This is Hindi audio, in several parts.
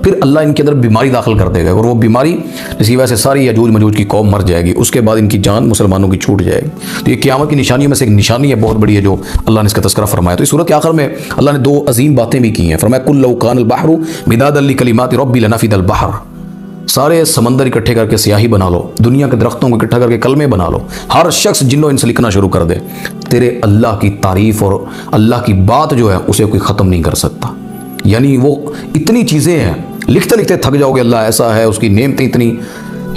फिर अल्लाह इनके अंदर बीमारी दाखिल कर देगा और वो बीमारी जिसकी वजह से सारी यजूज मजूज की कौम मर जाएगी। उसके बाद इनकी जान मुसलमानों की छूट जाएगी। तो ये क़यामत की निशानियों में से एक निशानी है, बहुत बड़ी है, जो अल्लाह ने इसका तज़किरा फरमाया। तो इस सूरत के आखिर में अल्लाह ने दो अजीम बातें भी की हैं। फरमाया कुल लौ कानल बहरु मिदादन लिकलिमाति रब्बी लनफिदल बहर, सारे समंदर इकट्ठे करके स्याही बना लो, दुनिया के दरख्तों को इकट्ठा करके कलमे बना लो, हर शख्स जिन्नो इनसे लिखना शुरू कर दे, तेरे अल्लाह की तारीफ़ और अल्लाह की बात जो है उसे कोई ख़त्म नहीं कर सकता। यानी वो इतनी चीज़ें हैं, लिखते लिखते थक जाओगे, अल्लाह ऐसा है, उसकी नेमतें इतनी,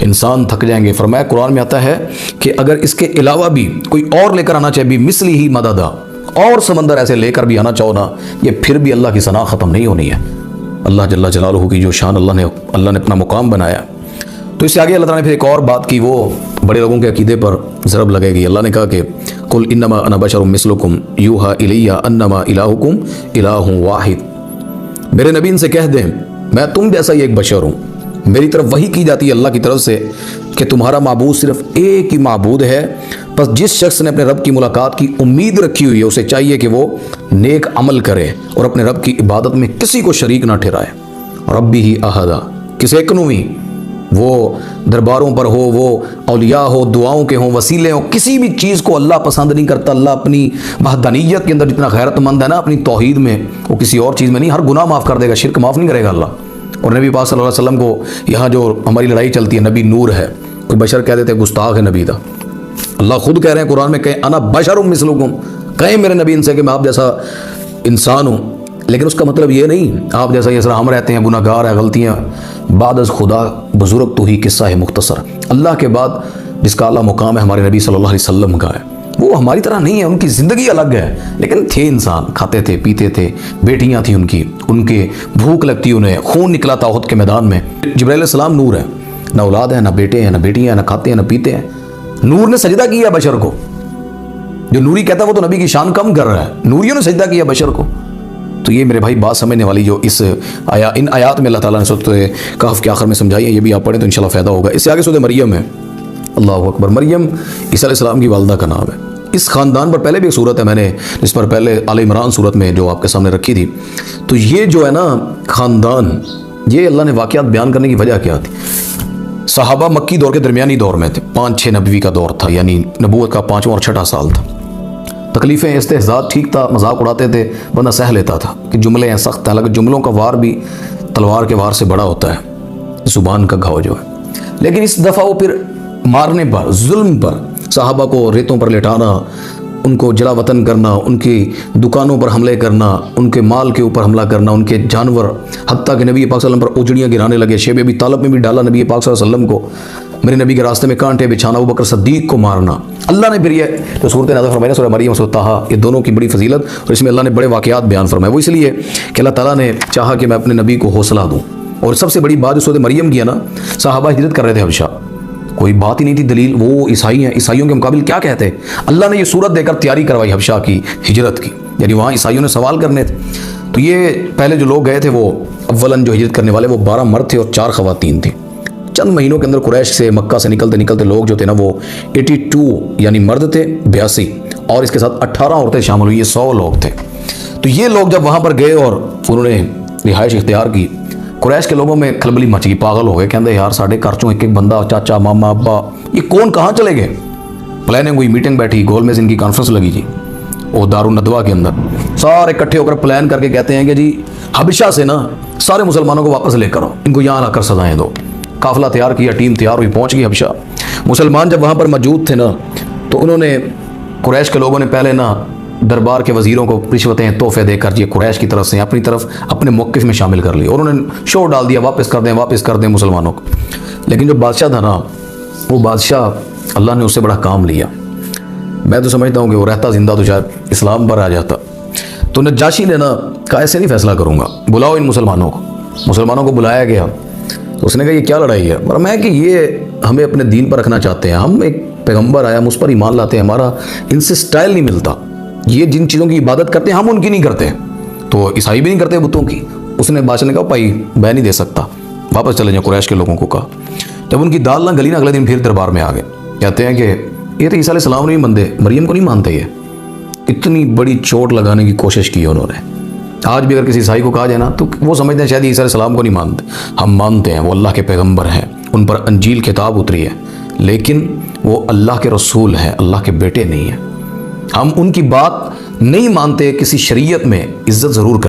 इंसान थक जाएंगे। फरमाया कुरान में आता है कि अगर इसके अलावा भी कोई और लेकर आना चाहे, भी मिसली ही मददा, और समंदर ऐसे लेकर भी आना चाहो ना, ये फिर भी अल्लाह की सना ख़त्म नहीं होनी है। अल्लाह जल्ला जलालहू की जो शान अल्लाह ने अपना मुकाम बनाया। तो इससे आगे अल्लाह ताला ने फिर एक और बात की, वो बड़े लोगों के अकीदे पर ज़रब लगेगी। अल्लाह ने कहा कि कुल इन्नमा अना बशरुम मिस्लुकुम यूहा इलैया अन्नमा इलाहुकुम इलाहुन वाहिद, मेरे नबी इनसे कह दें मैं तुम जैसा ही एक बशर हूँ, मेरी तरफ वही की जाती है अल्लाह की तरफ से कि तुम्हारा माबूद सिर्फ एक ही माबूद है। बस जिस शख्स ने अपने रब की मुलाकात की उम्मीद रखी हुई है, उसे चाहिए कि वो नेक अमल करे और अपने रब की इबादत में किसी को शरीक ना ठहराए। रब्बी ही अहदा, किसी को भी, वो दरबारों पर हो, वो औलिया हो, दुआओं के हों, वसीले हो, किसी भी चीज़ को अल्लाह पसंद नहीं करता। अल्लाह अपनी वहदानियत के अंदर जितना गैरतमंद है ना, अपनी तौहीद में, वो किसी और चीज़ में नहीं। हर गुनाह माफ़ कर देगा, शिरक माफ़ नहीं करेगा अल्लाह। और नबी पाक सल्लल्लाहु अलैहि वसल्लम को यहाँ जो हमारी लड़ाई चलती है, नबी नूर है, कोई बशर कह देते गुस्ताख है नबी दा। अल्लाह खुद कह रहे हैं कुरान में, कहें अना बशरुम मिस्लुकुम, कहें मेरे नबी इनसे कि मैं आप जैसा इंसान हूँ। लेकिन उसका मतलब ये नहीं आप जैसा ये हम रहते हैं, गुनाहगार है, गलतियाँ, बाद अज़ खुदा बुजुर्ग तो ही किस्सा है मुख्तसर। अल्लाह के बाद जिसका अल्लाह मुकाम है हमारे नबी सल्लल्लाहु अलैहि वसल्लम का है, वो हमारी तरह नहीं है, उनकी ज़िंदगी अलग है, लेकिन थे इंसान, खाते थे, पीते थे, बेटियां थी उनकी, उनके भूख लगती, उन्हें खून निकला था उहद के मैदान में। जिब्राइल अलैहिस्सलाम नूर है, ना औलाद है, ना बेटे हैं, ना बेटियां, ना खाते हैं, ना पीते हैं। नूर ने सजदा किया बशर को, जो नूरी कहता है वो तो नबी की शान कम कर रहा है, नूरियों ने सजदा किया बशर को। तो ये मेरे भाई बात समझने वाली जो इन आयात में अल्लाह ताला ने सूरत कहफ के आखिर में समझाई है, ये भी आप पढ़ें तो इंशाल्लाह फ़ायदा होगा। इससे आगे सूरत मरियम है, अल्लाहु अकबर। मरियम ईसा अलैहिस्सलाम की वालदा का नाम है। इस ख़ानदान पर पहले भी एक सूरत है, मैंने इस पर पहले आल इमरान सूरत में जो आपके सामने रखी थी। तो ये जो है ना ख़ानदान, ये अल्लाह ने वाक़यात बयान करने की वजह क्या थी? सहाबा मक्की दौर के दरमियानी दौर में थे, 5-6 नबवी का दौर था, यानी नबूवत का 5वां और 6ठा साल था। तकलीफ़ें, इस्तेहज़ात ठीक था, मजाक उड़ाते थे, बंदा सह लेता था कि जुमले हैं सख्त हैं, लेकिन जुमलों का वार भी तलवार के वार से बड़ा होता है, ज़ुबान का घाव जो है। लेकिन इस दफ़ा वो फिर मारने पर, जुल्म पर, सहाबा को रेतों पर लेटाना, उनको जला वतन करना, उनकी दुकानों पर हमले करना, उनके माल के ऊपर हमला करना, उनके जानवर, हत्ता कि नबी पाक सल्लल्लाहु अलैहि वसल्लम पर उजड़ियाँ गिराने लगे। शेब अबी तालिब में भी डाला नबी पाक सल्लल्लाहु अलैहि वसल्लम को, मेरे नबी के रास्ते में कांटे बिछाना, अबू बकर सिद्दीक को मारना। अल्लाह ने फिर ये जो सूरत नाज़िल फरमाई सूरह मरियम, सूरह ताहा, ये दोनों की बड़ी फजीलत, और इसमें अल्लाह ने बड़े वाक़यात बयान फरमाए। वो इसलिए कि अल्लाह ताला ने चाहा कि मैं अपने नबी को हौसला दूँ। और सबसे बड़ी बात जो सूरत मरियम की है ना, सहाबा हिजरत कर रहे थे हबशा, कोई बात ही नहीं थी दलील, वो ईसाई हैं, ईसाइयों के मुकाबिल क्या कहते हैं। अल्लाह ने ये सूरत देकर तैयारी करवाई हबशा की हिजरत की, यानी वहाँ ईसाइयों ने सवाल करने थे। तो ये पहले जो लोग गए थे, वो अव्वलन जो हिजरत करने वाले वो 12 मर्द थे और 4 ख़वातीन थी। चंद महीनों के अंदर कुरैश से, मक्का से निकलते निकलते लोग जो थे ना, वो 82 यानी मर्द थे, 82, और इसके साथ 18 औरतें शामिल हुई, ये 100 लोग थे। तो ये लोग जब वहाँ पर गए और उन्होंने रिहाइश इख्तियार की, कुरैश के लोगों में खलबली मच गई, पागल हो गए, कहते यार साढ़े घर चों एक एक बंदा, चाचा, मामा, अब्बा, ये कौन कहाँ चले गए। प्लानिंग हुई, मीटिंग बैठी, गोल में इनकी कॉन्फ्रेंस लगी जी, वो दारुन नदवा के अंदर सारे इकट्ठे होकर प्लान करके कहते हैं कि जी हबशा से ना सारे मुसलमानों को वापस लेकर आओ, इनको यहाँ लाकर सजाएं दो। काफिला तैयार किया, टीम तैयार हुई, पहुँच गई हबशा। मुसलमान जब वहाँ पर मौजूद थे ना, तो उन्होंने, कुरैश के लोगों ने पहले ना दरबार के वजीरों को रिश्वतें, तोहफे देकर ये कुरैश की तरफ से अपनी तरफ अपने मौक़िफ़ में शामिल कर लिया। उन्होंने शोर डाल दिया, वापस कर दें मुसलमानों को। लेकिन जो बादशाह था ना, वो बादशाह, अल्लाह ने उससे बड़ा काम लिया। मैं तो समझता हूँ कि वो रहता जिंदा तो शायद इस्लाम पर आ जाता। तो नजाशी ने ना कहा ऐसे नहीं फैसला करूँगा, बुलाओ इन मुसलमानों को। मुसलमानों को बुलाया गया, तो उसने कहा ये क्या लड़ाई है। पर मैं कि ये हमें अपने दीन पर रखना चाहते हैं, हम एक पैगम्बर आया, हम उस पर ईमान लाते हैं, हमारा इनसे स्टाइल नहीं मिलता, ये जिन चीज़ों की इबादत करते हैं हम उनकी नहीं करते, तो ईसाई भी नहीं करते बुतों की। उसने बादशाह ने कहा भाई मैं नहीं दे सकता, वापस चले जाओ। कुरैश के लोगों को कहा। जब उनकी दाल ना गली ना, अगले दिन फिर दरबार में आ गए, कहते हैं कि ये तो ईसा अलैहिस्सलाम नहीं मानते, मरियम को नहीं मानते। ये इतनी बड़ी चोट लगाने की कोशिश की उन्होंने, आज भी अगर किसी ईसाई को कहा जाए ना तो वो समझते हैं शायद ईसा अलैहिस्सलाम को नहीं मानते। हम मानते हैं वो अल्लाह के पैगंबर हैं, उन पर अंजील किताब उतरी है, लेकिन वो अल्लाह के रसूल हैं, अल्लाह के बेटे नहीं हैं। हम उनकी बात नहीं मानते, किसी शरीयत में इज्जत ज़रूर